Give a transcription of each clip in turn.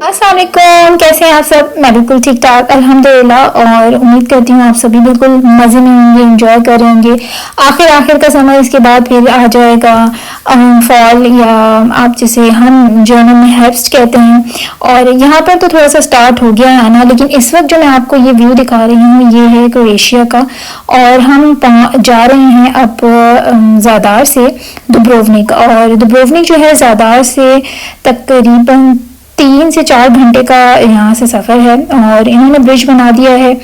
अस्सलाम वालेकुम, कैसे हैं आप सब। मैं बिल्कुल ठीक ठाक अल्हम्दुलिल्लाह, और उम्मीद करती हूँ आप सभी बिल्कुल मज़े में होंगे, एंजॉय कर रहे होंगे। आखिर का समय, इसके बाद फिर आ जाएगा फॉल, या आप जिसे हम जर्मन में हेrbst कहते हैं। और यहाँ पर तो थोड़ा सा स्टार्ट हो गया है आना, लेकिन इस वक्त जो मैं आपको ये व्यू दिखा रही हूँ ये है क्रोएशिया का। और हम जा रहे हैं अब ज़ादार से दुब्रोवनिक, और दुब्रोवनिक जो है ज़ादार से तकरीबन 3 से 4 घंटे का यहाँ से सफ़र है, और इन्होंने ब्रिज बना दिया है।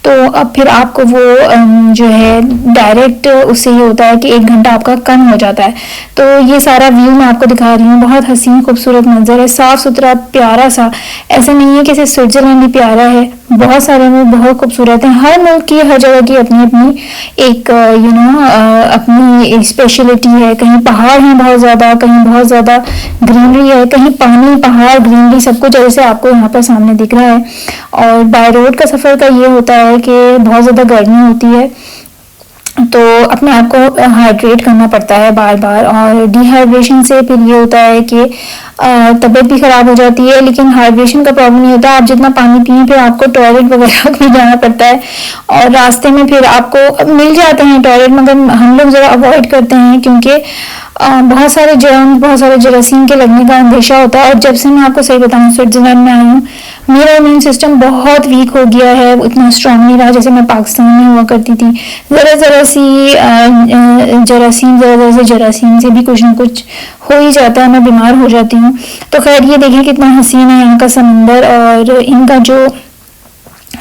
तो अब फिर आपको वो जो है डायरेक्ट उससे ये होता है कि 1 घंटा आपका कम हो जाता है। तो ये सारा व्यू मैं आपको दिखा रही हूँ। बहुत हसीन खूबसूरत मंजर है, साफ़ सुथरा प्यारा सा। ऐसा नहीं है कि सिर्फ स्विट्ज़रलैंड ही प्यारा है, बहुत सारे मुल्क बहुत खूबसूरत हैं। हर मुल्क की, हर जगह की अपनी अपनी एक अपनी स्पेशलिटी है। कहीं पहाड़ हैं बहुत ज़्यादा, कहीं बहुत ज़्यादा ग्रीनरी है, कहीं पानी, पहाड़, ग्रीनरी सब कुछ जैसे आपको यहाँ पर सामने दिख रहा है। और बाय रोड का सफ़र का ये होता है कि बहुत ज़्यादा गर्मी होती है, तो अपने आप को हाइड्रेट करना पड़ता है बार बार, और डिहाइड्रेशन से फिर ये होता है कि तबीयत भी ख़राब हो जाती है। लेकिन हाइड्रेशन का प्रॉब्लम नहीं होता, आप जितना पानी पिए फिर आपको टॉयलेट वगैरह भी जाना पड़ता है, और रास्ते में फिर आपको मिल जाते हैं टॉयलेट, मगर हम लोग ज़रा अवॉइड करते हैं क्योंकि बहुत सारे जर्म, बहुत सारे जरासीम के लगने का अंदेशा होता है। और जब से मैं आपको सही बताऊँ, स्विट्ज़रलैंड में आई हूँ, मेरा इम्यून सिस्टम बहुत वीक हो गया है, इतना स्ट्रांग नहीं रहा जैसे मैं पाकिस्तान में हुआ करती थी। ज़रा से जरासीम से भी कुछ ना कुछ हो ही जाता है, मैं बीमार हो जाती हूँ। तो खैर, ये देखें कितना हसीन है यहाँ का समंदर, और इनका जो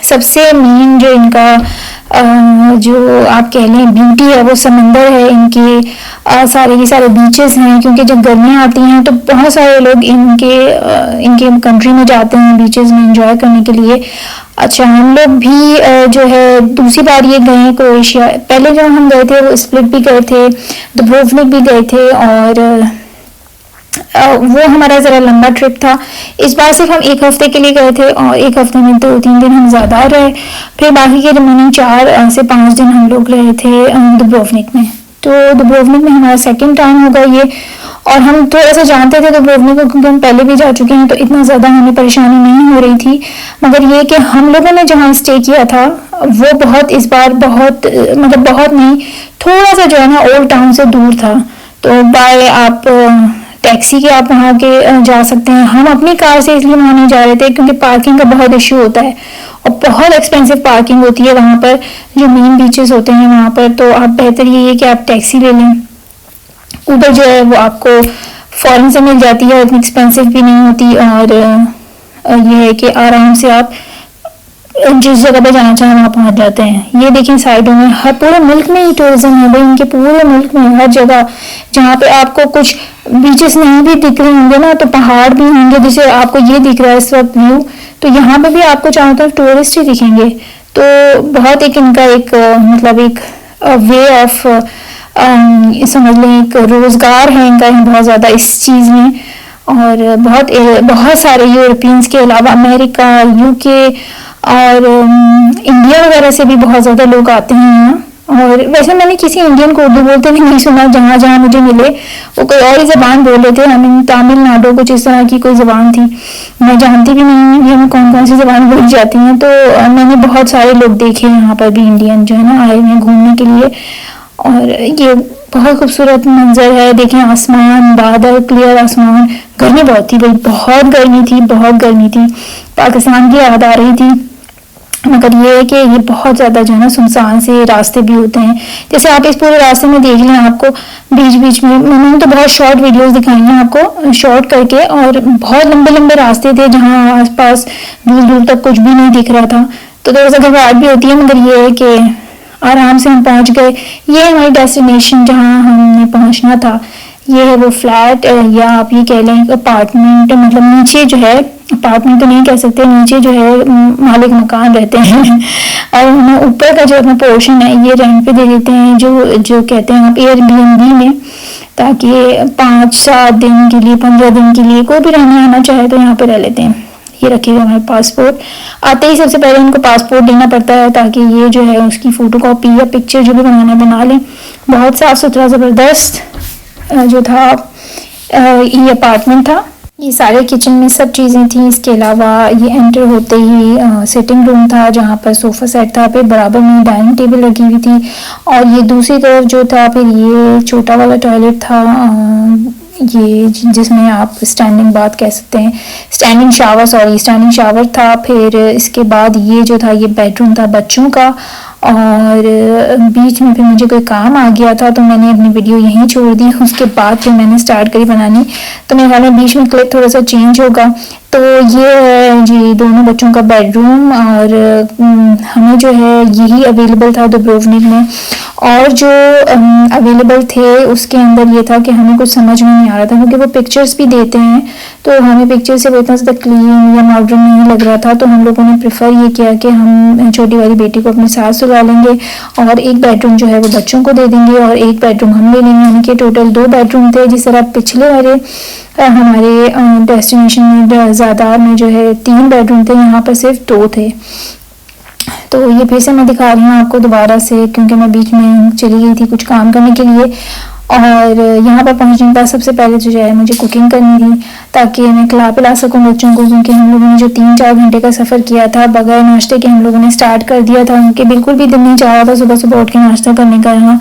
सबसे मेन जो इनका जो आप कह लें ब्यूटी है वो समंदर है। इनके सारे के सारे बीचेस हैं, क्योंकि जब गर्मियाँ आती हैं तो बहुत सारे लोग इनके कंट्री में जाते हैं बीचेस में एंजॉय करने के लिए। अच्छा, हम लोग भी जो है दूसरी बार ये गए हैं क्रोएशिया। पहले जो हम गए थे वो स्प्लिट भी गए थे, दुब्रोवनिक भी गए थे, और वो हमारा ज़रा लंबा ट्रिप था। इस बार सिर्फ हम 1 हफ्ते के लिए गए थे, और 1 हफ्ते में 2-3 दिन हम ज़्यादा रहे, फिर बाकी के रिमेनिंग 4 से 5 दिन हम लोग रहे थे दुब्रोवनिक में। तो दुब्रोवनिक में हमारा सेकंड टाइम होगा ये, और हम थोड़ा सा जानते थे दुब्रोवनिक को क्योंकि हम पहले भी जा चुके हैं, तो इतना ज़्यादा हमें परेशानी नहीं हो रही थी। मगर ये कि हम लोगों ने जहाँ स्टे किया था वो बहुत, इस बार बहुत, मतलब बहुत नहीं, थोड़ा सा जो है ना ओल्ड टाउन से दूर था। तो बाय आप टैक्सी के आप वहाँ के जा सकते हैं। हम अपनी कार से इसलिए वहाँ नहीं जा रहे थे क्योंकि पार्किंग का बहुत इश्यू होता है, और बहुत एक्सपेंसिव पार्किंग होती है वहाँ पर जो मेन बीचेस होते हैं वहाँ पर। तो आप बेहतर ये है कि आप टैक्सी ले लें, उबर जो है वो आपको फ़ौरन से मिल जाती है, इतनी एक्सपेंसिव भी नहीं होती, और ये है कि आराम से आप जिस जगह पे जाना चाहें वहाँ पहुँच जाते हैं। ये देखें साइडों में, हर पूरे मुल्क में ही टूरिज्म है भाई, इनके पूरे मुल्क में हर जगह जहाँ पे आपको कुछ बीचेस नहीं भी दिख रहे होंगे ना, तो पहाड़ भी होंगे, जैसे आपको ये दिख रहा है इस वक्त व्यू, तो यहाँ पे भी आपको चारों तरफ टूरिस्ट ही दिखेंगे। तो बहुत एक इनका एक मतलब एक वे ऑफ समझ लें, एक रोज़गार है इनका बहुत ज़्यादा इस चीज़ में। और बहुत सारे यूरोपियंस के अलावा अमेरिका, यूके और इंडिया वगैरह से भी बहुत ज़्यादा लोग आते हैं यहाँ। और वैसे मैंने किसी इंडियन को उर्दू बोलते भी नहीं सुना, जहाँ जहाँ मुझे मिले वो कोई और ही ज़बान बोल रहे थे। हमें तमिलनाडु कुछ इस तरह की कोई ज़बान थी, मैं जानती भी नहीं कि हमें कौन कौन सी ज़बान बोली जाती हैं। तो मैंने बहुत सारे लोग देखे यहाँ पर भी, इंडियन जो है ना आए हुए घूमने के लिए। और ये बहुत खूबसूरत मंजर है, देखें आसमान, बादल, क्लियर आसमान। गर्मी बहुत थी भाई, बहुत गर्मी थी, बहुत गर्मी थी, पाकिस्तान की याद आ रही थी। मगर ये है कि ये बहुत ज़्यादा जो है ना सुनसान से रास्ते भी होते हैं। जैसे आप इस पूरे रास्ते में देख लें, आपको बीच बीच में मैंने तो बहुत शॉर्ट वीडियोस दिखाई हैं आपको शॉर्ट करके, और बहुत लंबे लंबे रास्ते थे जहाँ आसपास दूर दूर तक कुछ भी नहीं दिख रहा था। तो थोड़ा सा घबराहट भी होती है, मगर ये है कि आराम से हम पहुँच गए। ये है हमारी डेस्टिनेशन जहाँ हमने पहुँचना था। ये है वो फ्लैट, या आप ये कह लें अपार्टमेंट, मतलब नीचे जो है, अपार्टमेंट तो नहीं कह सकते, नीचे जो है मालिक मकान रहते हैं और हमें ऊपर का जो अपना पोर्शन है ये रेंट पे दे देते हैं, जो कहते हैं आप एयरबीएनबी में, ताकि 5-7 दिन के लिए, 15 दिन के लिए कोई भी रहने आना चाहे तो यहाँ पे रह लेते हैं। ये रखिएगा हमारे पासपोर्ट। आते ही सबसे पहले उनको पासपोर्ट देना पड़ता है, ताकि ये जो है उसकी फ़ोटो कॉपी या पिक्चर जो भी बनाना बना लें। बहुत साफ़ सुथरा ज़बरदस्त जो था ये अपार्टमेंट था। ये सारे किचन में सब चीज़ें थी। इसके अलावा ये एंटर होते ही सिटिंग रूम था जहाँ पर सोफ़ा सेट था, फिर बराबर में डाइनिंग टेबल लगी हुई थी, और ये दूसरी तरफ जो था फिर ये छोटा वाला टॉयलेट था, ये जिसमें आप स्टैंडिंग बाथ कह सकते हैं, स्टैंडिंग शावर था। फिर इसके बाद ये जो था ये बेडरूम था बच्चों का, और बीच में फिर मुझे कोई काम आ गया था तो मैंने अपनी वीडियो यहीं छोड़ दी। उसके बाद फिर मैंने स्टार्ट करी बनानी, तो मेरे ख्याल में बीच में क्लिप थोड़ा सा चेंज होगा। तो ये है जी दोनों बच्चों का बेडरूम, और हमें जो है यही अवेलेबल था दुब्रोवनिक में, और जो अवेलेबल थे उसके अंदर ये था कि हमें कुछ समझ में नहीं आ रहा था, क्योंकि वो पिक्चर्स भी देते हैं तो हमें पिक्चर से इतना ज़्यादा क्लीन या मॉडर्न नहीं लग रहा था। तो हम लोगों ने प्रेफर ये किया कि हम छोटी वाली बेटी को अपने साथ सुला लेंगे, और एक बेडरूम जो है वो बच्चों को दे देंगे और एक बेडरूम हम ले लेंगे, यानी कि टोटल 2 बेडरूम थे। जिस तरह पिछले वाले हमारे डेस्टिनेशन में ज़्यादा में जो है 3 बेडरूम थे, यहाँ पर सिर्फ 2 थे। तो ये फिर से मैं दिखा रही हूँ आपको दोबारा से, क्योंकि मैं बीच में चली गई थी कुछ काम करने के लिए। और यहाँ पर पहुँचने के बाद सबसे पहले जो है मुझे कुकिंग करनी थी, ताकि मैं खिला पिला सकूँ बच्चों को, क्योंकि हम लोगों ने जो 3-4 घंटे का सफ़र किया था बगैर नाश्ते के हम लोगों ने स्टार्ट कर दिया था। उनके बिल्कुल भी दिल नहीं चाह रहा था सुबह सुबह उठ के नाश्ता करने का यहाँ,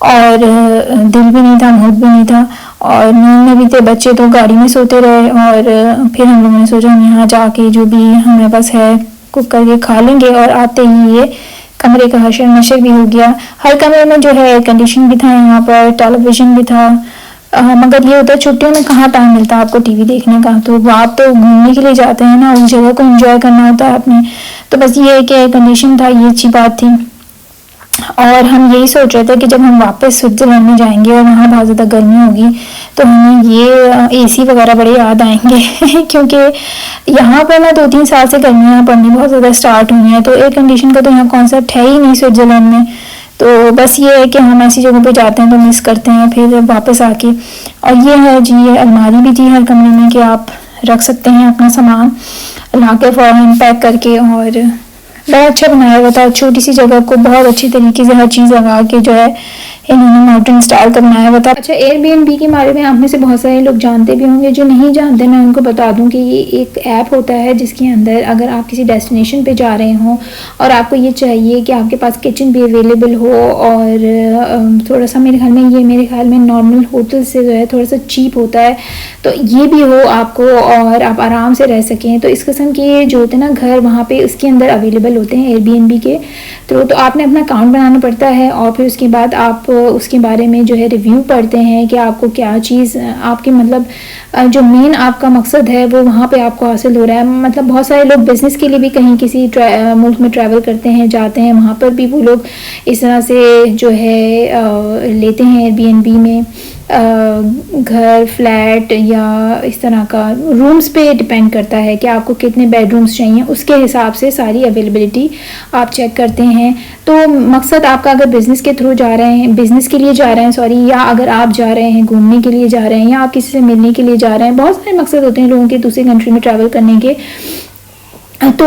और दिल भी नहीं था, मूड भी नहीं था, और नींद में भी थे बच्चे, तो गाड़ी में सोते रहे। और फिर हम लोगों ने सोचा हम यहाँ जाके जो भी हमारे पास है कुक करके खा लेंगे। और आते ही ये कमरे का हशर नशर भी हो गया। हर कमरे में जो है एयर कंडीशन भी था, यहाँ पर टेलीविज़न भी था, मगर ये होता है छुट्टियों में कहाँ टाइम मिलता है आपको टीवी देखने का, तो आप तो घूमने के लिए जाते हैं ना, उस जगह को एंजॉय करना होता है आपने। तो बस ये है कि एयर कंडीशन था, ये अच्छी बात थी। और हम यही सोच रहे थे कि जब हम वापस स्विट्ज़रलैंड में जाएंगे और वहाँ बहुत ज़्यादा गर्मी होगी तो हमें ये एसी वगैरह बड़े याद आएंगे क्योंकि यहाँ पर ना 2-3 साल से गर्मियाँ पड़नी बहुत ज़्यादा स्टार्ट हुई हैं, तो एयर कंडीशन का तो यहाँ कॉन्सेप्ट है ही नहीं स्विट्ज़रलैंड में। तो बस ये है कि हम ऐसी जगहों पे जाते हैं तो मिस करते हैं फिर वापस आके। और ये है जी, ये अलमारी भी थी हर कमरे में कि आप रख सकते हैं अपना सामान ला के फ़ौरन पैक करके, और बहुत अच्छा बनाया हुआ था। छोटी सी जगह को बहुत अच्छी तरीके से हर चीज़ लगा के जो है इन्होंने मॉडर्न स्टाइल का बनाया हुआ था। अच्छा, एयरबीएनबी के बारे में आप में से बहुत सारे लोग जानते भी होंगे, जो नहीं जानते मैं उनको बता दूं कि ये एक ऐप होता है जिसके अंदर अगर आप किसी डेस्टिनेशन पे जा रहे हों और आपको ये चाहिए कि आपके पास किचन भी अवेलेबल हो, और थोड़ा सा मेरे ख्याल में नॉर्मल होटल से जो है थोड़ा सा चीप होता है, तो ये भी हो आपको और आप आराम से रह सकें, तो इस किस्म के जो होते हैं ना घर वहाँ पे उसके अंदर अवेलेबल होते हैं एयरबीएनबी के थ्रू। तो आपने अपना अकाउंट बनाना पड़ता है और फिर उसके बाद आप उसके बारे में जो है रिव्यू पढ़ते हैं कि आपको क्या चीज़ आपकी मतलब जो मेन आपका मकसद है वो वहाँ पे आपको हासिल हो रहा है। मतलब बहुत सारे लोग बिज़नेस के लिए भी कहीं किसी मुल्क में ट्रैवल करते हैं, जाते हैं, वहाँ पर भी वो लोग इस तरह से जो है लेते हैं एयरबीएनबी में घर, फ्लैट या इस तरह का। रूम्स पे डिपेंड करता है कि आपको कितने बेडरूम्स चाहिए, उसके हिसाब से सारी अवेलेबिलिटी आप चेक करते हैं। तो मकसद आपका अगर बिज़नेस के थ्रू जा रहे हैं, बिज़नेस के लिए जा रहे हैं सॉरी, या अगर आप जा रहे हैं घूमने के लिए जा रहे हैं, या आप किसी से मिलने के लिए जा रहे हैं, बहुत सारे मकसद होते हैं लोगों के दूसरी कंट्री में ट्रैवल करने के। तो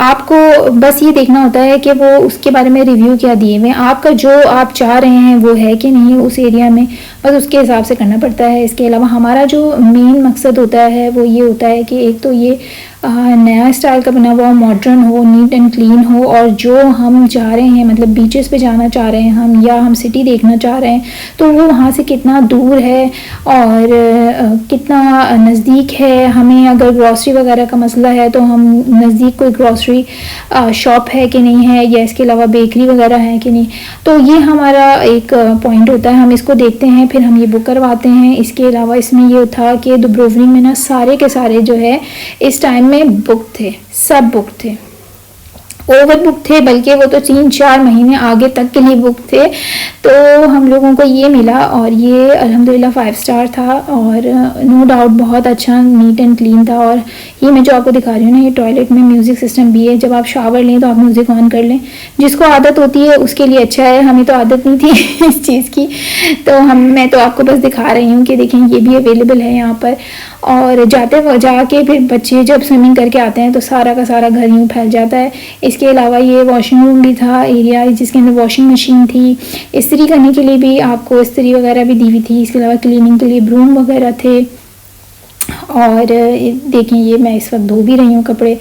आपको बस ये देखना होता है कि वो उसके बारे में रिव्यू क्या दिए हुए हैं, आपका जो आप चाह रहे हैं वो है कि नहीं उस एरिया में, बस उसके हिसाब से करना पड़ता है। इसके अलावा हमारा जो मेन मकसद होता है वो ये होता है कि एक तो ये नया स्टाइल का बना हुआ मॉडर्न हो, नीट एंड क्लीन हो, और जो हम जा रहे हैं मतलब बीचेस पे जाना चाह रहे हैं हम, या हम सिटी देखना चाह रहे हैं, तो वो वहाँ से कितना दूर है और कितना नज़दीक है। हमें अगर ग्रॉसरी वगैरह का मसला है तो हम नज़दीक कोई ग्रॉसरी शॉप है कि नहीं है, या इसके अलावा बेकरी वगैरह है कि नहीं, तो ये हमारा एक पॉइंट होता है। हम इसको देखते हैं फिर हम ये बुक करवाते हैं। इसके अलावा इसमें ये था कि दुब्रोवनिक में ना सारे के सारे जो है इस टाइम में बुक थे, सब बुक थे, ओवर बुक थे, बल्कि वो तो 3-4 महीने आगे तक के लिए बुक थे। तो हम लोगों को ये मिला और ये अल्हम्दुलिल्लाह 5 स्टार था, और नो डाउट बहुत अच्छा नीट एंड क्लीन था। और ये मैं जो आपको दिखा रही हूँ ना, ये टॉयलेट में म्यूज़िक सिस्टम भी है, जब आप शावर लें तो आप म्यूज़िक ऑन कर लें, जिसको आदत होती है उसके लिए अच्छा है, हमें तो आदत नहीं थी इस चीज़ की, तो मैं तो आपको बस दिखा रही हूँ कि देखें ये भी अवेलेबल है यहाँ पर। और जाके फिर बच्चे जब स्विमिंग करके आते हैं तो सारा का सारा घर यूँ फैल जाता है। इसके अलावा ये वॉशिंग रूम भी था एरिया, जिसके अंदर वॉशिंग मशीन थी, इस्त्री करने के लिए भी आपको इस्त्री वगैरह भी दी हुई थी। इसके अलावा क्लीनिंग के लिए ब्रूम वगैरह थे, और देखें ये मैं इस वक्त धो भी रही हूँ कपड़े,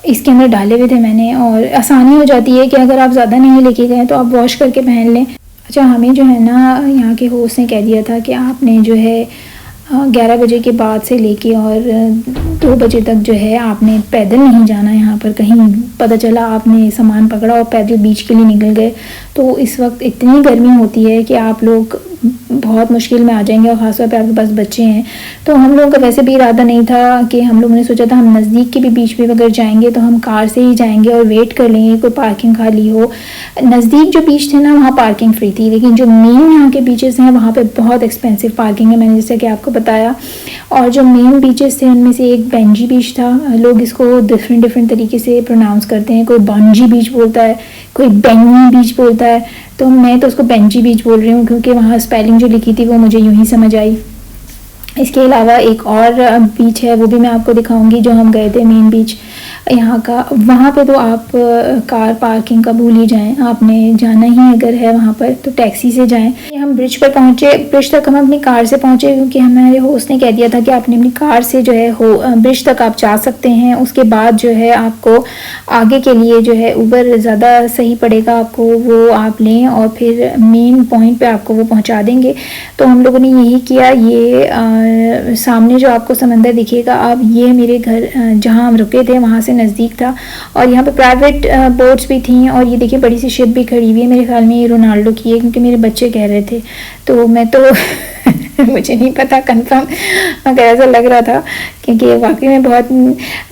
इसके अंदर डाले हुए थे मैंने। और आसानी हो जाती है कि अगर आप ज़्यादा नहीं लेके गए तो आप वॉश करके पहन लें। अच्छा, हमें जो है ना यहाँ के होस्ट ने कह दिया था कि आपने जो है 11 बजे के बाद से लेके और 2 बजे तक जो है आपने पैदल नहीं जाना यहाँ पर कहीं। पता चला आपने सामान पकड़ा और पैदल बीच के लिए निकल गए, तो इस वक्त इतनी गर्मी होती है कि आप लोग बहुत मुश्किल में आ जाएंगे, और ख़ासतौर पे आपके पास बच्चे हैं। तो हम लोगों का वैसे भी इरादा नहीं था कि हम लोगों ने सोचा था हम नज़दीक के भी बीच पे अगर जाएंगे तो हम कार से ही जाएंगे और वेट कर लेंगे कोई पार्किंग खाली हो। नज़दीक जो बीच थे ना वहाँ पार्किंग फ्री थी, लेकिन जो मेन यहाँ के बीचेस हैं वहाँ पे बहुत एक्सपेंसिव पार्किंग है, मैंने जैसे कि आपको बताया। और जो मेन बीचेस थे उनमें से एक बेंजी बीच था। लोग इसको डिफरेंट तरीके से प्रोनाउंस करते हैं, कोई बांजी बीच बोलता है, कोई बेंगी बीच बोलता है, तो मैं तो उसको बेंजी बीच बोल रही हूँ क्योंकि वहाँ स्पेलिंग जो लिखी थी वो मुझे यूं ही समझ आई। इसके अलावा एक और बीच है, वो भी मैं आपको दिखाऊंगी, जो हम गए थे मेन बीच यहाँ का। वहाँ पे तो आप कार पार्किंग का भूल ही जाएं, आपने जाना ही अगर है वहाँ पर तो टैक्सी से जाएं। हम ब्रिज पर पहुँचे, ब्रिज तक हम अपनी कार से पहुँचे क्योंकि हमारे होस्ट ने कह दिया था कि आपने अपनी कार से जो है ब्रिज तक आप जा सकते हैं, उसके बाद जो है आपको आगे के लिए जो है ऊबर ज़्यादा सही पड़ेगा आपको, वो आप लें और फिर मेन पॉइंट पे आपको वो पहुँचा देंगे। तो हम लोगों ने यही किया। ये सामने जो आपको समंदर दिखेगा, अब ये मेरे घर जहाँ हम रुके थे वहाँ से नज़दीक था, और यहाँ पे प्राइवेट बोट्स भी थी। और ये देखिए बड़ी सी शिप भी खड़ी हुई है, मेरे ख्याल में ये रोनाल्डो की है क्योंकि मेरे बच्चे कह रहे थे, तो मैं तो मुझे नहीं पता कंफर्म, मगर ऐसा लग रहा था क्योंकि वाकई में बहुत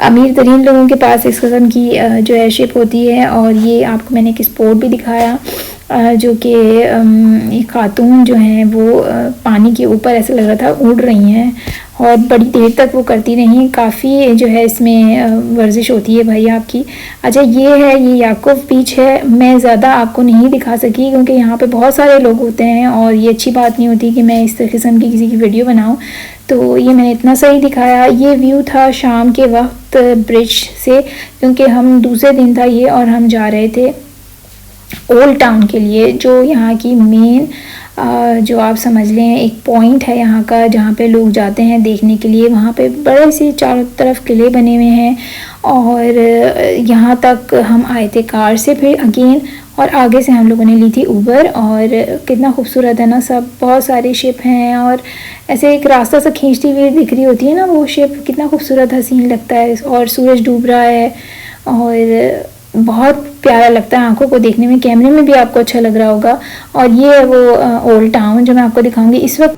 अमीर तरीन लोगों के पास इस किस्म की जो है शिप होती है। और ये आपको मैंने एक स्पोर्ट भी दिखाया जो कि एक खातून जो हैं वो पानी के ऊपर ऐसा लग रहा था उड़ रही हैं और बड़ी देर तक वो करती रही। काफ़ी जो है इसमें वर्जिश होती है भाई आपकी। अच्छा, ये है, ये याकूब बीच है। मैं ज़्यादा आपको नहीं दिखा सकी क्योंकि यहाँ पे बहुत सारे लोग होते हैं और ये अच्छी बात नहीं होती कि मैं इस किस्म की किसी की वीडियो बनाऊँ, तो ये मैंने इतना सही दिखाया। ये व्यू था शाम के वक्त ब्रिज से, क्योंकि हम दूसरे दिन था ये और हम जा रहे थे ओल्ड टाउन के लिए, जो यहाँ की मेन जो आप समझ लें एक पॉइंट है यहाँ का जहाँ पे लोग जाते हैं देखने के लिए। वहाँ पे बड़े से चारों तरफ किले बने हुए हैं और यहाँ तक हम आए थे कार से फिर अगेन, और आगे से हम लोगों ने ली थी ऊबर। और कितना खूबसूरत है ना सब, बहुत सारी शिप हैं और ऐसे एक रास्ता सा खींचती हुई दिख रही होती है ना वो शिप, कितना खूबसूरत हसीन लगता है। और सूरज डूब रहा है और बहुत प्यारा लगता है आंखों को देखने में, कैमरे में भी आपको अच्छा लग रहा होगा। और ये है वो ओल्ड टाउन जो मैं आपको दिखाऊंगी इस वक्त।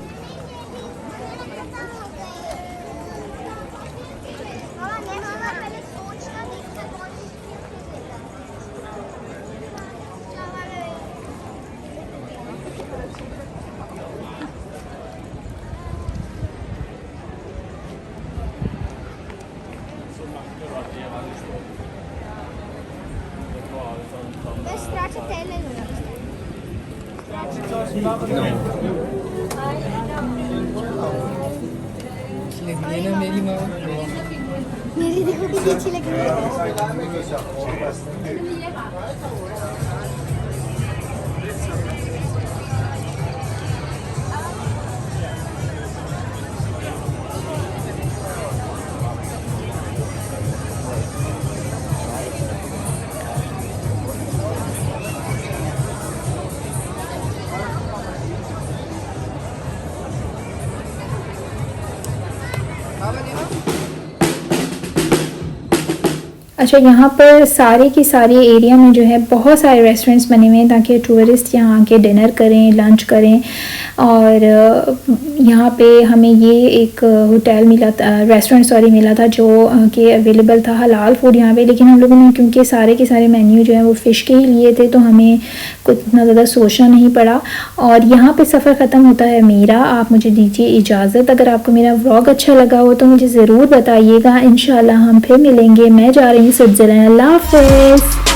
मेरी देखो कितनी अच्छी लग रही है। अच्छा, यहाँ पर सारे की सारी एरिया में जो है बहुत सारे रेस्टोरेंट्स बने हुए हैं ताकि टूरिस्ट यहाँ आके डिनर करें, लंच करें। और यहाँ पे हमें ये एक होटल मिला था, रेस्टोरेंट सॉरी मिला था, जो कि अवेलेबल था हलाल फूड यहाँ पे। लेकिन हम लोगों ने क्योंकि सारे के सारे मेन्यू जो है वो फ़िश के ही लिए थे तो हमें कुछ इतना ज़्यादा सोचना नहीं पड़ा। और यहाँ पे सफ़र ख़त्म होता है मेरा, आप मुझे दीजिए इजाज़त। अगर आपको मेरा व्लॉग अच्छा लगा हो तो मुझे ज़रूर बताइएगा। इंशाल्लाह हम फिर मिलेंगे। मैं जा रही हूँ स्विट्ज़रलैंड। अल्लाह हाफ़िज़।